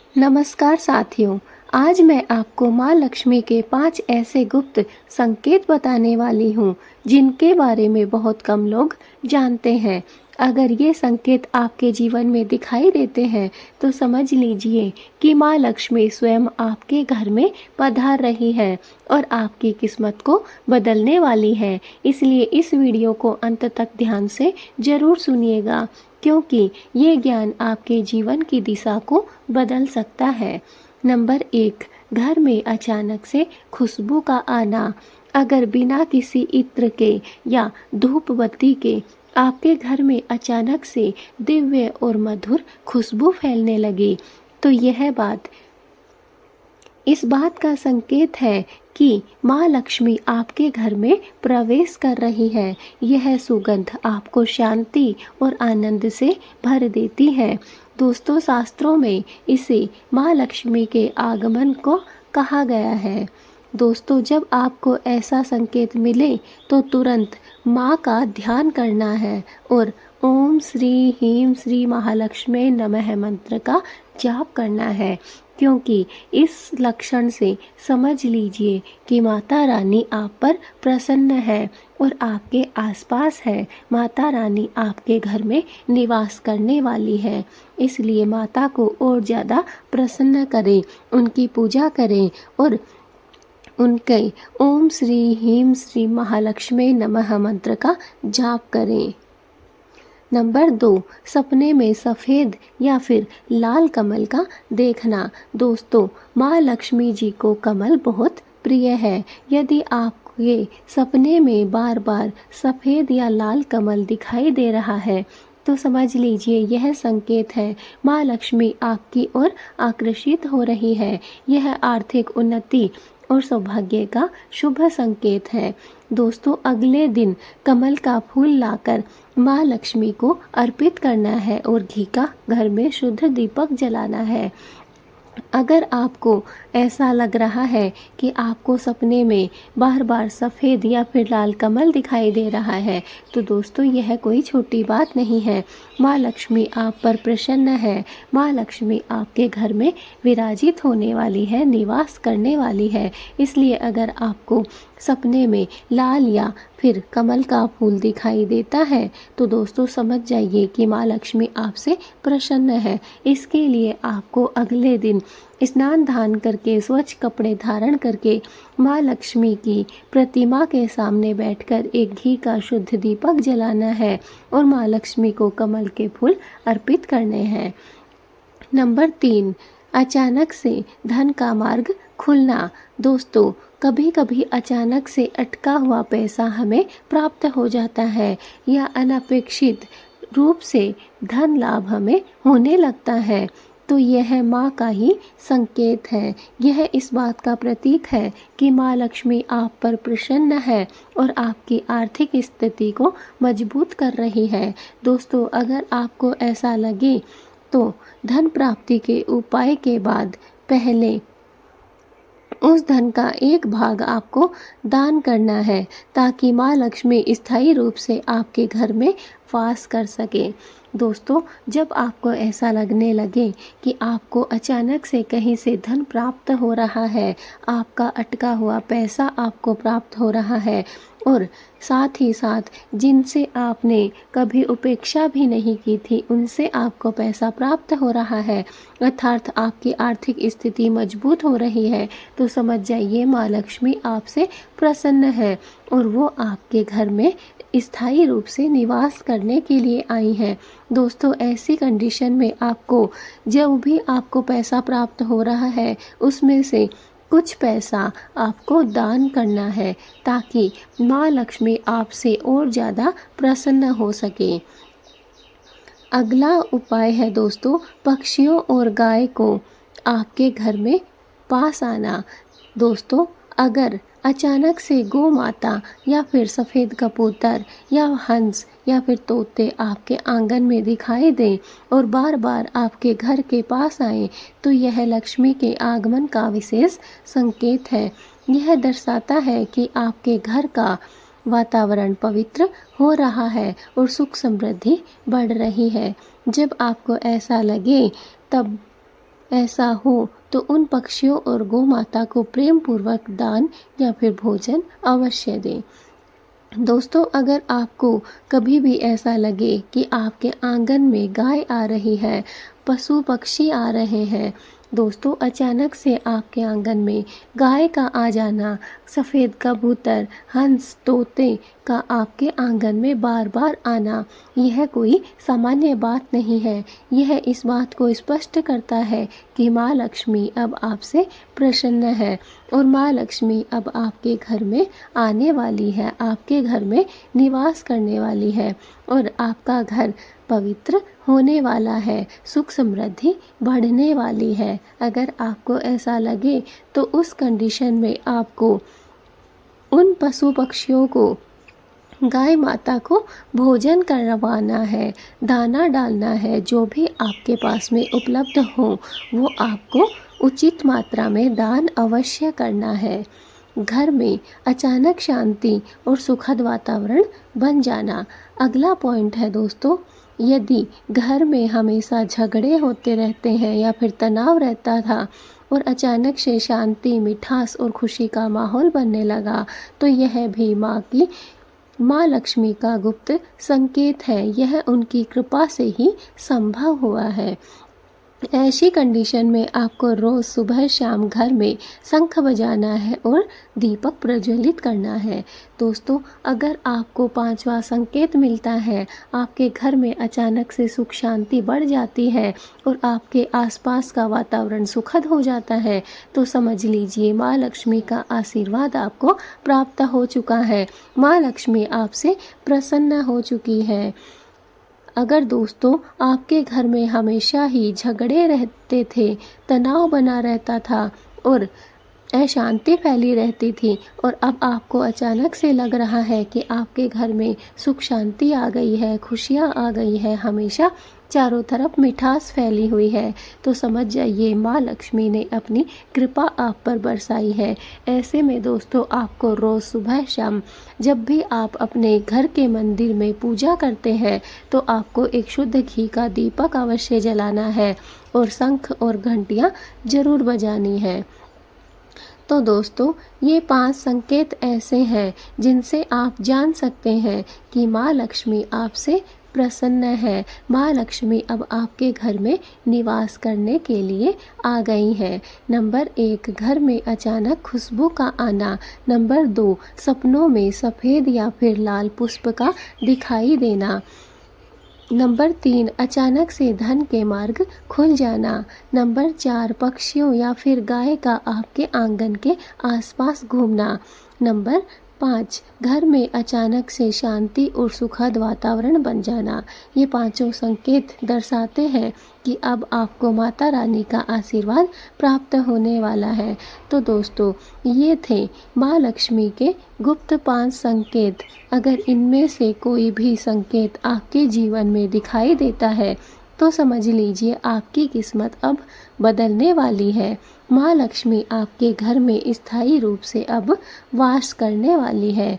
नमस्कार साथियों। आज मैं आपको माँ लक्ष्मी के 5 ऐसे गुप्त संकेत बताने वाली हूँ जिनके बारे में बहुत कम लोग जानते हैं। अगर ये संकेत आपके जीवन में दिखाई देते हैं तो समझ लीजिए कि माँ लक्ष्मी स्वयं आपके घर में पधार रही है और आपकी किस्मत को बदलने वाली है। इसलिए इस वीडियो को अंत तक ध्यान से जरूर सुनिएगा, क्योंकि ये ज्ञान आपके जीवन की दिशा को बदल सकता है। नंबर 1, घर में अचानक से खुशबू का आना। अगर बिना किसी इत्र के या धूप बत्ती के आपके घर में अचानक से दिव्य और मधुर खुशबू फैलने लगे, तो यह इस बात का संकेत है कि माँ लक्ष्मी आपके घर में प्रवेश कर रही है। यह सुगंध आपको शांति और आनंद से भर देती है। दोस्तों, शास्त्रों में इसे माँ लक्ष्मी के आगमन को कहा गया है। दोस्तों, जब आपको ऐसा संकेत मिले तो तुरंत माँ का ध्यान करना है और ओम श्री ह्रीं श्री महालक्ष्मी नमः मंत्र का जाप करना है, क्योंकि इस लक्षण से समझ लीजिए कि माता रानी आप पर प्रसन्न है और आपके आसपास है। माता रानी आपके घर में निवास करने वाली है। इसलिए माता को और ज़्यादा प्रसन्न करें, उनकी पूजा करें और उनके ओम श्री ह्रीं श्री महालक्ष्मी नमः मंत्र का जाप करें। नंबर 2, सपने में सफ़ेद या फिर लाल कमल का देखना। दोस्तों, माँ लक्ष्मी जी को कमल बहुत प्रिय है। यदि आपके सपने में बार बार सफ़ेद या लाल कमल दिखाई दे रहा है तो समझ लीजिए यह संकेत है माँ लक्ष्मी आपकी ओर आकर्षित हो रही है। यह आर्थिक उन्नति और सौभाग्य का शुभ संकेत है। दोस्तों, अगले दिन कमल का फूल लाकर माँ लक्ष्मी को अर्पित करना है और घी का घर में शुद्ध दीपक जलाना है। अगर आपको ऐसा लग रहा है कि आपको सपने में बार बार सफ़ेद या फिर लाल कमल दिखाई दे रहा है तो दोस्तों, यह कोई छोटी बात नहीं है। माँ लक्ष्मी आप पर प्रसन्न है। माँ लक्ष्मी आपके घर में विराजित होने वाली है, निवास करने वाली है। इसलिए अगर आपको सपने में लाल या फिर कमल का फूल दिखाई देता है तो दोस्तों, समझ जाइए कि माँ लक्ष्मी आपसे प्रसन्न है। इसके लिए आपको अगले दिन स्नान दान करके स्वच्छ कपड़े धारण करके माँ लक्ष्मी की प्रतिमा के सामने बैठकर एक घी का शुद्ध दीपक जलाना है और माँ लक्ष्मी को कमल के फूल अर्पित करने हैं। नंबर 3, अचानक से धन का मार्ग खुलना। दोस्तों, कभी कभी अचानक से अटका हुआ पैसा हमें प्राप्त हो जाता है या अनपेक्षित रूप से धन लाभ हमें होने लगता है, तो यह माँ का ही संकेत है। यह इस बात का प्रतीक है कि माँ लक्ष्मी आप पर प्रसन्न है और आपकी आर्थिक स्थिति को मजबूत कर रही है। दोस्तों, अगर आपको ऐसा लगे तो धन प्राप्ति के उपाय के बाद पहले उस धन का एक भाग आपको दान करना है, ताकि माँ लक्ष्मी स्थायी रूप से आपके घर में वास कर सके। दोस्तों, जब आपको ऐसा लगने लगे कि आपको अचानक से कहीं से धन प्राप्त हो रहा है, आपका अटका हुआ पैसा आपको प्राप्त हो रहा है और साथ ही साथ जिनसे आपने कभी उपेक्षा भी नहीं की थी उनसे आपको पैसा प्राप्त हो रहा है, अर्थात आपकी आर्थिक स्थिति मजबूत हो रही है, तो समझ जाइए माँ लक्ष्मी आपसे प्रसन्न है और वो आपके घर में स्थायी रूप से निवास करने के लिए आई हैं। दोस्तों, ऐसी कंडीशन में आपको जब भी आपको पैसा प्राप्त हो रहा है उसमें से कुछ पैसा आपको दान करना है, ताकि माँ लक्ष्मी आपसे और ज़्यादा प्रसन्न हो सके। अगला उपाय है दोस्तों, पक्षियों और गाय को आपके घर में पास आना। दोस्तों, अगर अचानक से गौ माता या फिर सफ़ेद कबूतर या हंस या फिर तोते आपके आंगन में दिखाई दें और बार बार आपके घर के पास आए तो यह लक्ष्मी के आगमन का विशेष संकेत है। यह दर्शाता है कि आपके घर का वातावरण पवित्र हो रहा है और सुख समृद्धि बढ़ रही है। जब आपको ऐसा लगे तब ऐसा हो तो उन पक्षियों और गौ माता को प्रेम पूर्वक दान या फिर भोजन अवश्य दें। दोस्तों, अगर आपको कभी भी ऐसा लगे कि आपके आंगन में गाय आ रही है, पशु पक्षी आ रहे हैं, दोस्तों अचानक से आपके आंगन में गाय का आ जाना, सफ़ेद कबूतर, हंस, तोते का आपके आंगन में बार बार आना, यह कोई सामान्य बात नहीं है। यह इस बात को स्पष्ट करता है कि माँ लक्ष्मी अब आपसे प्रसन्न है और माँ लक्ष्मी अब आपके घर में आने वाली है, आपके घर में निवास करने वाली है और आपका घर पवित्र होने वाला है, सुख समृद्धि बढ़ने वाली है। अगर आपको ऐसा लगे तो उस कंडीशन में आपको उन पशु पक्षियों को, गाय माता को भोजन करवाना है, दाना डालना है, जो भी आपके पास में उपलब्ध हो वो आपको उचित मात्रा में दान अवश्य करना है। घर में अचानक शांति और सुखद वातावरण बन जाना। अगला पॉइंट है दोस्तों, यदि घर में हमेशा झगड़े होते रहते हैं या फिर तनाव रहता था और अचानक से शांति, मिठास और खुशी का माहौल बनने लगा, तो यह भी माँ लक्ष्मी का गुप्त संकेत है। यह उनकी कृपा से ही संभव हुआ है। ऐसी कंडीशन में आपको रोज़ सुबह शाम घर में शंख बजाना है और दीपक प्रज्वलित करना है। दोस्तों, अगर आपको पांचवा संकेत मिलता है, आपके घर में अचानक से सुख शांति बढ़ जाती है और आपके आसपास का वातावरण सुखद हो जाता है, तो समझ लीजिए माँ लक्ष्मी का आशीर्वाद आपको प्राप्त हो चुका है। माँ लक्ष्मी आपसे प्रसन्न हो चुकी है। अगर दोस्तों आपके घर में हमेशा ही झगड़े रहते थे, तनाव बना रहता था और अशांति फैली रहती थी और अब आपको अचानक से लग रहा है कि आपके घर में सुख शांति आ गई है, खुशियाँ आ गई है, हमेशा चारों तरफ मिठास फैली हुई है, तो समझ जाइए माँ लक्ष्मी ने अपनी कृपा आप पर बरसाई है। ऐसे में दोस्तों आपको रोज़ सुबह शाम जब भी आप अपने घर के मंदिर में पूजा करते हैं तो आपको एक शुद्ध घी का दीपक अवश्य जलाना है और शंख और घंटियाँ जरूर बजानी है। तो दोस्तों ये 5 संकेत ऐसे हैं जिनसे आप जान सकते हैं कि माँ लक्ष्मी आपसे प्रसन्न है। माँ लक्ष्मी अब आपके घर में निवास करने के लिए आ गई है। नंबर 1, घर में अचानक खुशबू का आना। नंबर 2, सपनों में सफ़ेद या फिर लाल पुष्प का दिखाई देना। नंबर 3, अचानक से धन के मार्ग खुल जाना। नंबर 4, पक्षियों या फिर गाय का आपके आंगन के आसपास घूमना। नंबर 5, घर में अचानक से शांति और सुखद वातावरण बन जाना। ये पांचों संकेत दर्शाते हैं कि अब आपको माता रानी का आशीर्वाद प्राप्त होने वाला है। तो दोस्तों ये थे माँ लक्ष्मी के गुप्त 5 संकेत। अगर इनमें से कोई भी संकेत आपके जीवन में दिखाई देता है तो समझ लीजिए आपकी किस्मत अब बदलने वाली है। माँ लक्ष्मी आपके घर में स्थायी रूप से अब वास करने वाली है।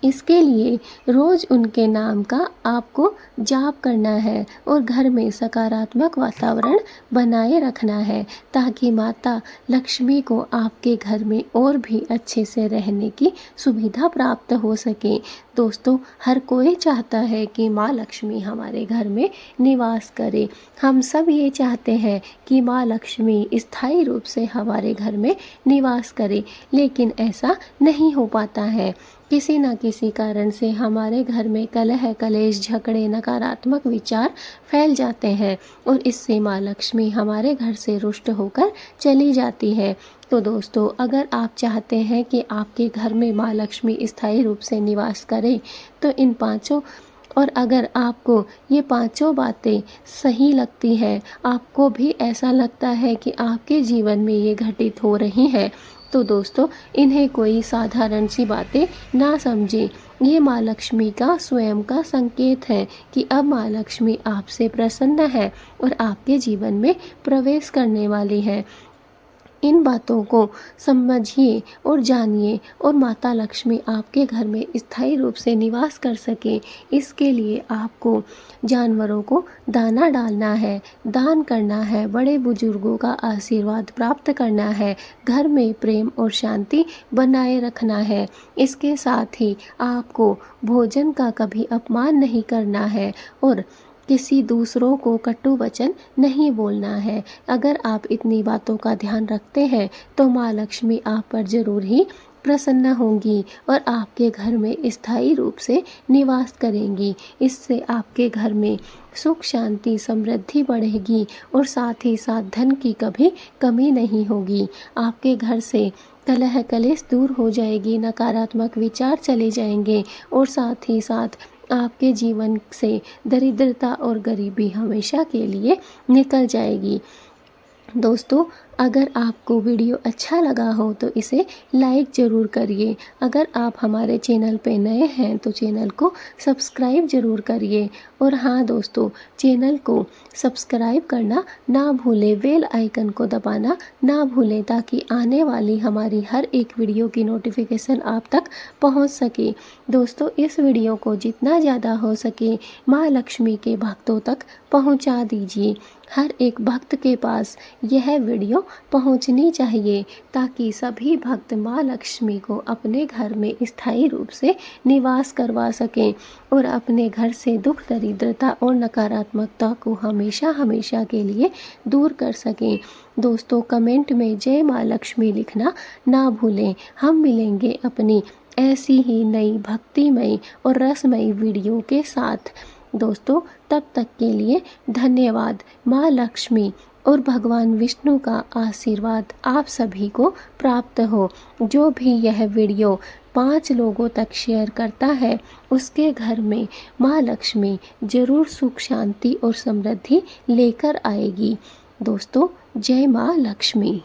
इसके लिए रोज़ उनके नाम का आपको जाप करना है और घर में सकारात्मक वातावरण बनाए रखना है ताकि माता लक्ष्मी को आपके घर में और भी अच्छे से रहने की सुविधा प्राप्त हो सके। दोस्तों हर कोई चाहता है कि माँ लक्ष्मी हमारे घर में निवास करे। हम सब ये चाहते हैं कि माँ लक्ष्मी स्थायी रूप से हमारे घर में निवास करे, लेकिन ऐसा नहीं हो पाता है। किसी न किसी कारण से हमारे घर में कलह, कलेश, झगड़े, नकारात्मक विचार फैल जाते हैं और इससे माँ लक्ष्मी हमारे घर से रुष्ट होकर चली जाती है। तो दोस्तों अगर आप चाहते हैं कि आपके घर में माँ लक्ष्मी स्थायी रूप से निवास करे तो इन पांचों, और अगर आपको ये पांचों बातें सही लगती है, आपको भी ऐसा लगता है कि आपके जीवन में ये घटित हो रही हैं, तो दोस्तों इन्हें कोई साधारण सी बातें ना समझें। ये माँ लक्ष्मी का स्वयं का संकेत है कि अब माँ लक्ष्मी आपसे प्रसन्न है और आपके जीवन में प्रवेश करने वाली है। इन बातों को समझिए और जानिए और माता लक्ष्मी आपके घर में स्थायी रूप से निवास कर सके, इसके लिए आपको जानवरों को दाना डालना है, दान करना है, बड़े बुजुर्गों का आशीर्वाद प्राप्त करना है, घर में प्रेम और शांति बनाए रखना है। इसके साथ ही आपको भोजन का कभी अपमान नहीं करना है और किसी दूसरों को कटु वचन नहीं बोलना है। अगर आप इतनी बातों का ध्यान रखते हैं तो माँ लक्ष्मी आप पर जरूर ही प्रसन्न होंगी और आपके घर में स्थायी रूप से निवास करेंगी। इससे आपके घर में सुख शांति समृद्धि बढ़ेगी और साथ ही साथ धन की कभी कमी नहीं होगी। आपके घर से कलह कलेश दूर हो जाएगी, नकारात्मक विचार चले जाएंगे और साथ ही साथ आपके जीवन से दरिद्रता और गरीबी हमेशा के लिए निकल जाएगी। दोस्तों, अगर आपको वीडियो अच्छा लगा हो तो इसे लाइक ज़रूर करिए। अगर आप हमारे चैनल पे नए हैं तो चैनल को सब्सक्राइब ज़रूर करिए। और हाँ दोस्तों, चैनल को सब्सक्राइब करना ना भूलें, बेल आइकन को दबाना ना भूलें ताकि आने वाली हमारी हर एक वीडियो की नोटिफिकेशन आप तक पहुंच सके। दोस्तों, इस वीडियो को जितना ज़्यादा हो सके माँ लक्ष्मी के भक्तों तक पहुंचा दीजिए। हर एक भक्त के पास यह वीडियो पहुंचनी चाहिए ताकि सभी भक्त माँ लक्ष्मी को अपने घर में स्थायी रूप से निवास करवा सकें और अपने घर से दुख दरिद्रता और नकारात्मकता को हमेशा हमेशा के लिए दूर कर सकें। दोस्तों, कमेंट में जय माँ लक्ष्मी लिखना ना भूलें। हम मिलेंगे अपनी ऐसी ही नई भक्तिमय और रसमयी वीडियो के साथ। दोस्तों, तब तक के लिए धन्यवाद। माँ लक्ष्मी और भगवान विष्णु का आशीर्वाद आप सभी को प्राप्त हो। जो भी यह वीडियो 5 लोगों तक शेयर करता है उसके घर में माँ लक्ष्मी जरूर सुख शांति और समृद्धि लेकर आएगी। दोस्तों, जय माँ लक्ष्मी।